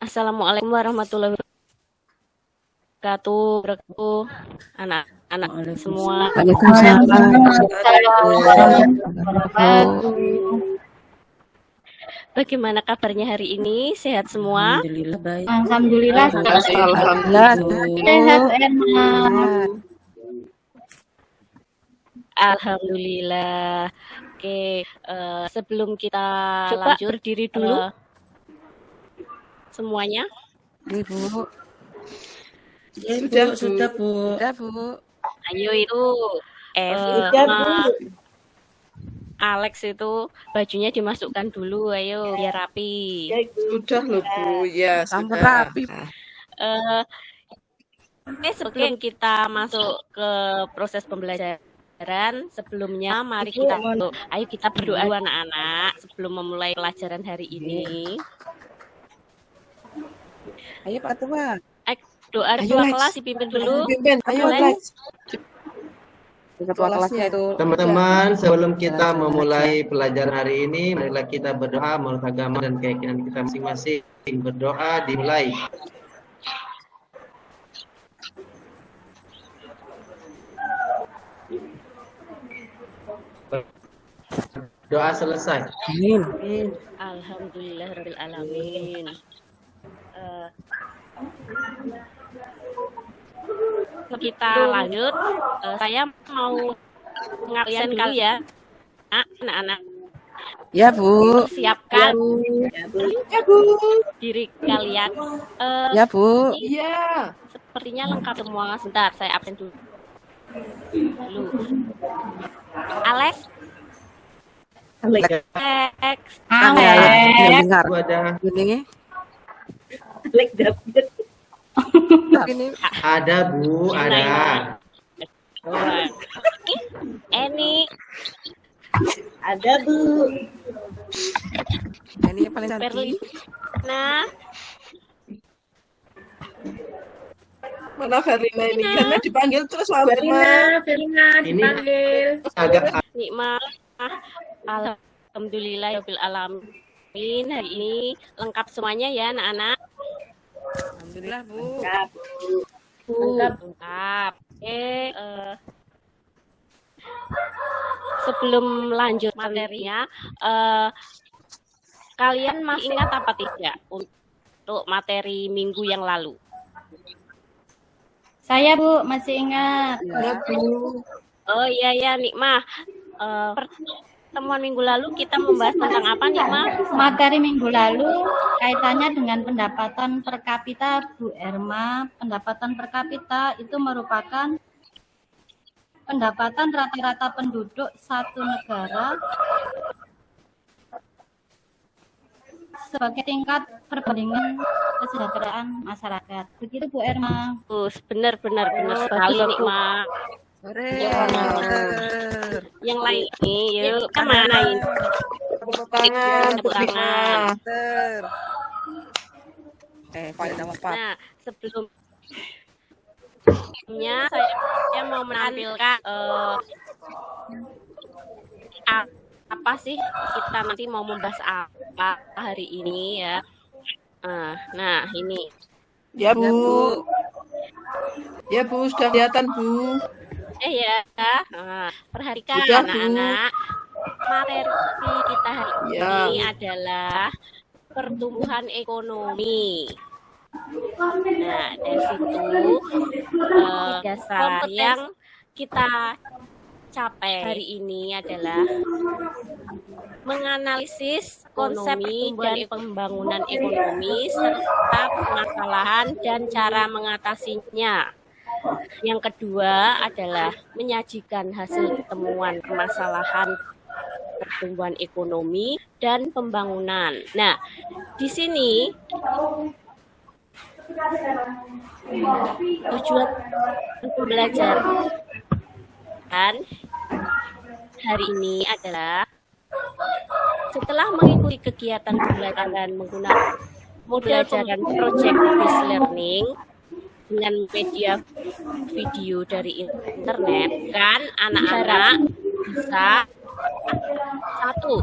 Assalamualaikum warahmatullahi wabarakatuh, anak-anak semua. Bagaimana kabarnya hari ini? Sehat semua? Alhamdulillah baik. Alhamdulillah. Alhamdulillah. Sehat enak. Alhamdulillah. Oke, sebelum kita lanjut, berdiri dulu semuanya. Ibu. Sudah, Bu. Ayo itu Alex itu bajunya dimasukkan dulu, ayo biar rapi. Sudah loh Bu, ya Tambah sudah. rapi. Sebelum kita masuk ke proses pembelajaran, sebelumnya mari kita berdoa dulu anak-anak sebelum memulai pelajaran hari ini. Ayo Pak Tua. Doa ketua kelas dipimpin dulu. Ayo Lex. Ketua kelasnya itu. Teman-teman, sebelum kita memulai pelajaran hari ini, marilah kita berdoa menurut agama dan keyakinan kita masing-masing. Berdoa dimulai. Doa selesai. Amin. Alhamdulillahirabbil alamin. Kita lanjut. Saya mau ngabsen kali ya, anak-anak. Ya Bu. Siapkan Ya Bu. diri kalian. Ya Bu. Iya. Sepertinya lengkap semua. Sebentar, saya absen dulu. Alex. Dengar. Ada Ini. Ini. ada Bu, ada. Eni. Ada Bu. Ini yang paling cantik. Nah, Mana Verlina ini? Karena dipanggil terus sama Verlina. Ini agak nikmat. Alhamdulillahirabbil alamin. Hari ini lengkap semuanya ya anak-anak. Alhamdulillah Bu. Lengkap. Sebelum lanjut materinya, kalian masih ingat apa tidak untuk materi minggu yang lalu? Saya Bu masih ingat. Ya Bu. Oh iya Nikmah. Pertemuan minggu lalu kita membahas tentang apa Nikmah? Materi minggu lalu kaitannya dengan pendapatan per kapita Bu Erma. Pendapatan per kapita itu merupakan pendapatan rata-rata penduduk satu negara sebagai tingkat perbandingan kesejahteraan masyarakat. Begitu Bu Erma. Benar sekali Nikmah. Sore. Yang lain nih, yuk kemana ini? Tepuk tangan. Tepuk tangan. Saya nama Pak. Nah, sebelumnya saya mau menampilkan apa sih kita nanti mau membahas apa hari ini ya. Nah ini. Ya Bu. Ya Bu, sudah kelihatan Bu. Ya, perhatikan Sudah, Bu. anak-anak. Materi kita hari Ya. ini adalah pertumbuhan ekonomi. Nah, dari situ dasar yang kita capai hari ini adalah menganalisis konsep pertumbuhan dan pembangunan ekonomi serta permasalahan dan cara mengatasinya. Yang kedua adalah menyajikan hasil temuan permasalahan pertumbuhan ekonomi dan pembangunan. Nah, di sini tujuan belajar hari ini adalah setelah mengikuti kegiatan pembelajaran menggunakan model pembelajaran project based learning dengan media video dari internet, kan anak-anak bisa satu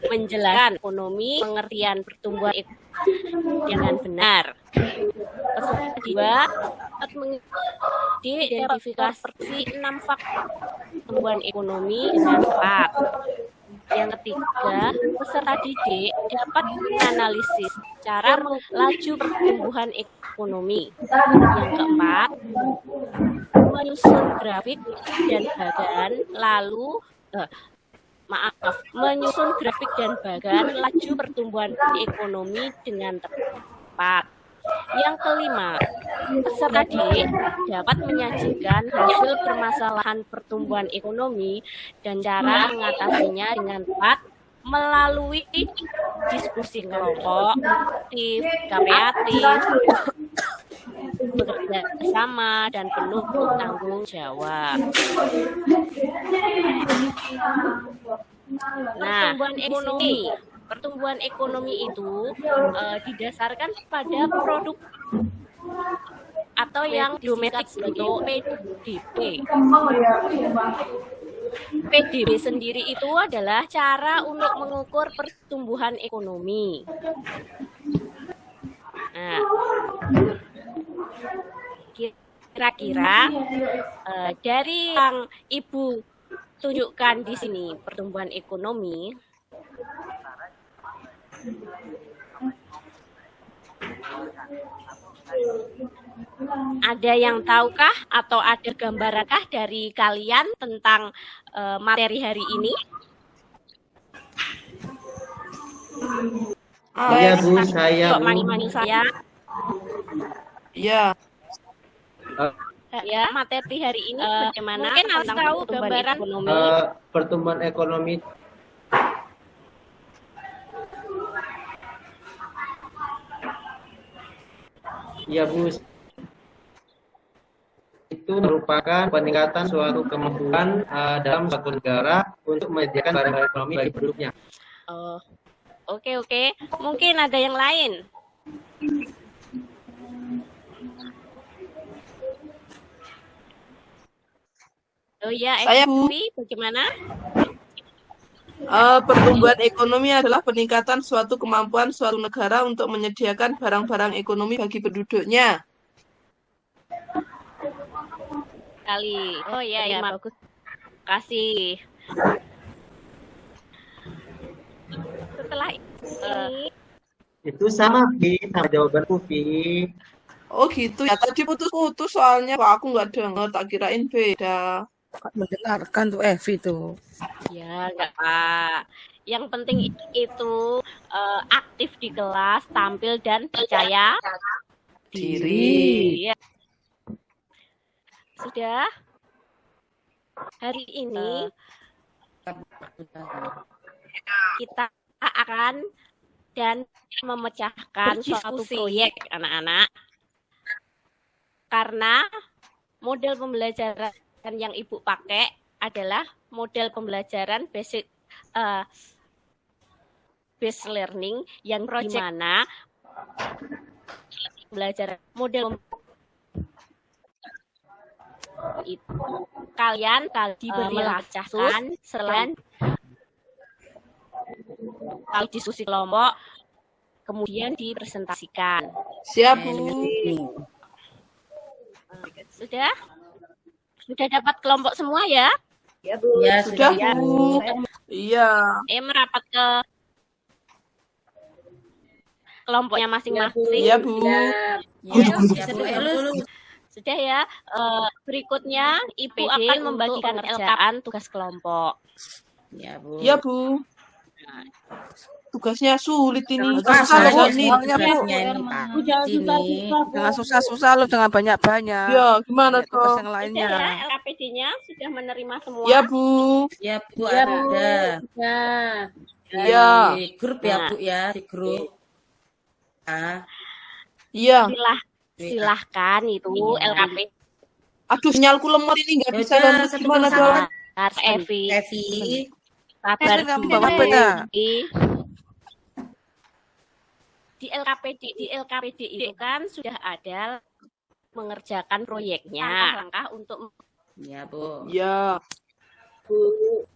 menjelaskan ekonomi, pengertian pertumbuhan dengan benar. Peserta kedua dapat mengidentifikasi 6 faktor pertumbuhan ekonomi dengan tepat. Yang ketiga, peserta didik dapat menganalisis cara laju pertumbuhan ekonomi. Yang keempat, menyusun grafik dan bagan menyusun grafik dan bagan laju pertumbuhan ekonomi dengan tepat. Yang kelima, peserta didik dapat menyajikan hasil permasalahan pertumbuhan ekonomi dan cara mengatasinya dengan tepat melalui diskusi kelompok, kreatif, bekerja sama, dan penuh tanggung jawab. Nah, pertumbuhan ekonomi itu didasarkan pada produk atau yang domestik sebagai PDB. PDB sendiri itu adalah cara untuk mengukur pertumbuhan ekonomi. Nah, kira-kira dari yang Ibu tunjukkan di sini pertumbuhan ekonomi, ada yang tahukah atau ada gambarankah dari kalian tentang materi hari ini? Iya Bu, saya Bu. Mani-mani saya. Iya. Ya, materi hari ini bagaimana? Mungkin harus tahu gambaran ekonomi. Pertumbuhan ekonomi ya Bu, itu merupakan peningkatan suatu kemampuan dalam suatu negara untuk menyediakan barang-barang ekonomi bagi penduduknya. Oke. Mungkin ada yang lain. Oh ya, Saya, Bu. Bagaimana? Pertumbuhan ekonomi adalah peningkatan suatu kemampuan suatu negara untuk menyediakan barang-barang ekonomi bagi penduduknya. Kali. Oh ya, bagus. Kasih. Setelah ini Itu sama Vi, sama jawabanku Vi. Oh gitu ya, tadi putus-putus soalnya Pak, aku nggak dengar, tak kirain beda. Mendengarkan tuh Evi tuh. ya enggak Pak. Yang penting itu aktif di kelas, tampil dan percaya Diri. Ya. Sudah. Hari ini kita akan dan memecahkan suatu proyek anak-anak. Karena model pembelajaran yang Ibu pakai adalah model pembelajaran basic based learning yang di mana belajar model itu kalian diberi melakukan selain diskusi kelompok kemudian dipresentasikan. Siap Bu. Sudah dapat kelompok semua ya? Ya Bu. Ya, Sudah Ya. Bu. Iya. Merapat ke kelompoknya masing-masing. Iya Bu. Sudah ya. Berikutnya Ibu akan membagikan kerjaan tugas kelompok. Ya Bu. Iya Bu. Tugasnya sulit ini. Susah Susah loh ini. soalnya Bu. Jangan susah-susah loh, jangan banyak-banyak. Ya, gimana Banyak tugas toh? yang Sudah lainnya. ya, LKPD-nya sudah menerima semua. Ya Bu. Ya Bu, ada. Iya. Di grup ya Bu ya, di grup. Iya. Silahkan itu LKPD. Aduh, sinyalku lemot ini nggak bisa Yaudah, bantu satu gimana persatu. dong? Evi. Kabar Kamu bawa apa ya? Di LKPD itu kan sudah ada mengerjakan proyeknya, langkah untuk Ya Bu. Ya.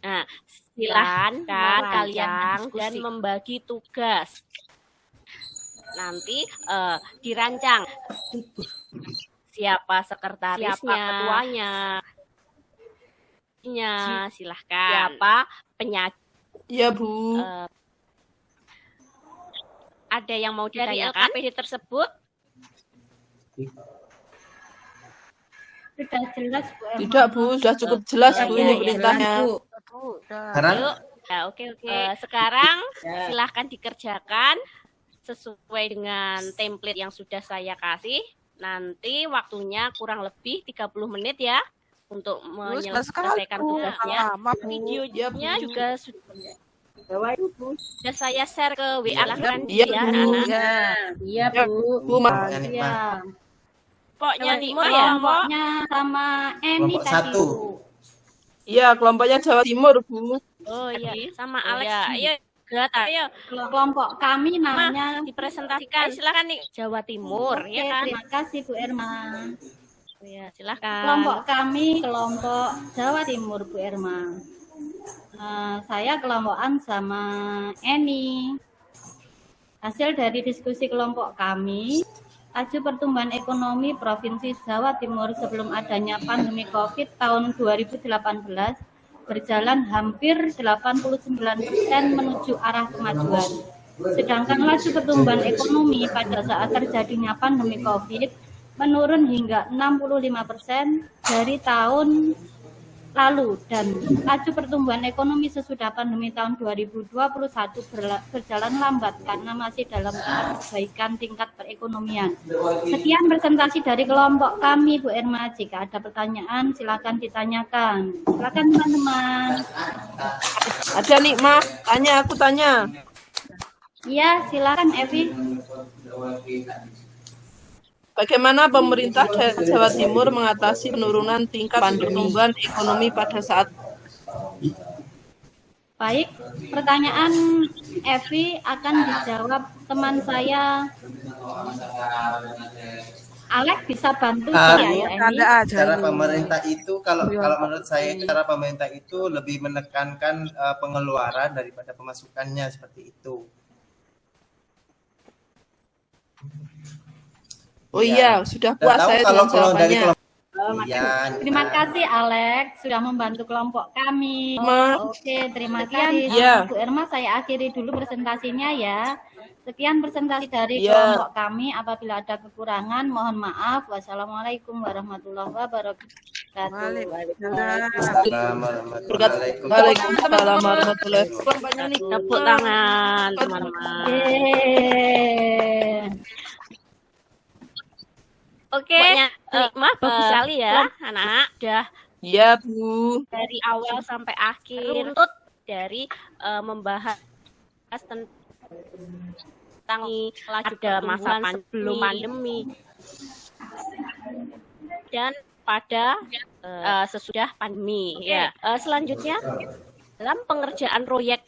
nah, silakan kalian dan membagi tugas. nanti dirancang siapa sekretarisnya, siapa ketuanya, silahkan. Siapa penyaji? Ya, Bu. Ada yang mau ditanyakan dari LKPD tersebut? Sudah jelas, Bu Erma. Tidak, Bu. Sudah cukup jelas, Bu, ini perintahnya. Sekarang? Ya, oke. Sekarang silahkan dikerjakan sesuai dengan template yang sudah saya kasih. Nanti waktunya kurang lebih 30 menit ya untuk menyelesaikan tugasnya. Videonya juga sudah saya share ke WA kalian Iya, ya, Bu. anak-anak. Iya, Bu. Bu, Iya. Pokoknya Timur ya, Kelompoknya sama Eni Kelompok tadi, 1. Bu. Iya, kelompoknya Jawa Timur, Bu. Oh iya, sama Alex. Ayo, ayo. Kelompok kami namanya Dipresentasikan. Silakan nih Jawa Timur, Oke, ya kan? terima kasih Bu Erma. Ya, silakan. Kelompok kami kelompok Jawa Timur, Bu Erma. Saya kelompokan sama Eni. Hasil dari diskusi kelompok kami, laju pertumbuhan ekonomi Provinsi Jawa Timur sebelum adanya pandemi COVID tahun 2018 berjalan hampir 89% menuju arah kemajuan. Sedangkan laju pertumbuhan ekonomi pada saat terjadinya pandemi COVID menurun hingga 65% dari tahun lalu, dan laju pertumbuhan ekonomi sesudah pandemi tahun 2021 berjalan lambat karena masih dalam perbaikan tingkat perekonomian. Sekian presentasi dari kelompok kami, Bu Erma. Jika ada pertanyaan, silakan ditanyakan. Silakan teman-teman. Ada Nikmah, aku tanya. Iya, silakan Evi. Bagaimana pemerintah daerah Jawa Timur mengatasi penurunan tingkat pertumbuhan ekonomi pada saat Baik, pertanyaan Evi akan dijawab teman saya. Alex bisa bantu saya, Evi? Cara pemerintah itu kalau menurut saya cara pemerintah itu lebih menekankan pengeluaran daripada pemasukannya, seperti itu. Oh iya, sudah puas saya dengan jawabannya. Terima kasih Alex sudah membantu kelompok kami. Oke, terima kasih. Bu Erma, saya akhiri dulu presentasinya ya. Sekian presentasi dari kelompok kami. Apabila ada kekurangan, mohon maaf. Wassalamualaikum warahmatullahi wabarakatuh. Waalaikumsalam warahmatullahi wabarakatuh. Tepuk tangan, teman-teman. Oke, Nikmah bagus sekali ya, anak. Udah Iya, Bu. dari awal sampai akhir runtut dari membahas tentang ada masa sebelum pandemi dan pada sesudah pandemi. Ya, selanjutnya dalam pengerjaan proyek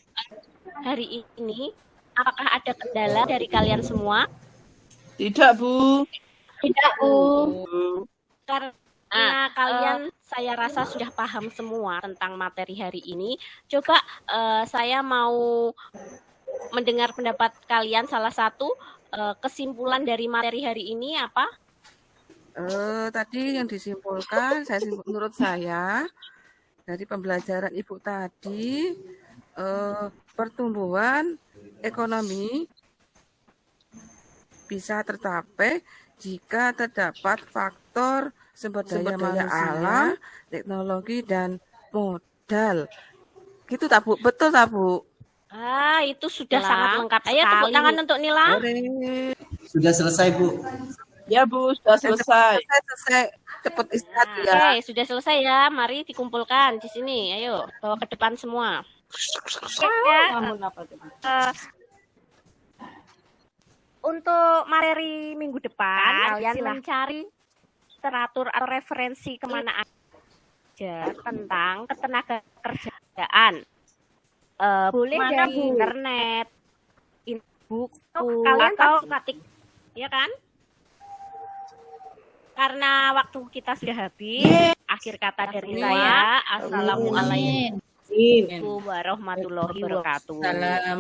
hari ini, apakah ada kendala dari kalian semua? Tidak, Bu. Tidak, Bu. Karena kalian saya rasa sudah paham semua tentang materi hari ini. Coba saya mau mendengar pendapat kalian. Salah satu kesimpulan dari materi hari ini apa? Tadi yang disimpulkan, menurut saya dari pembelajaran Ibu tadi, pertumbuhan ekonomi bisa tercapai jika terdapat faktor sumber daya alam, teknologi, dan modal. Gitu tak, Bu? Betul tak, Bu? Itu sudah sangat lengkap. Ayo tepuk tangan untuk Nila. Sudah selesai, Bu. Ya, Bu, sudah selesai. Selesai. Cepat istirahat ya. Oke, sudah selesai ya. Mari dikumpulkan di sini. Ayo, bawa ke depan semua. Untuk materi minggu depan, kalian mencari literatur atau referensi kemana aja tentang ketenaga kerjaan. Boleh dari internet, buku, kalian atau ketik, ya kan? Karena waktu kita sudah habis, akhir kata dari saya, assalamualaikum warahmatullahi wabarakatuh. Salam.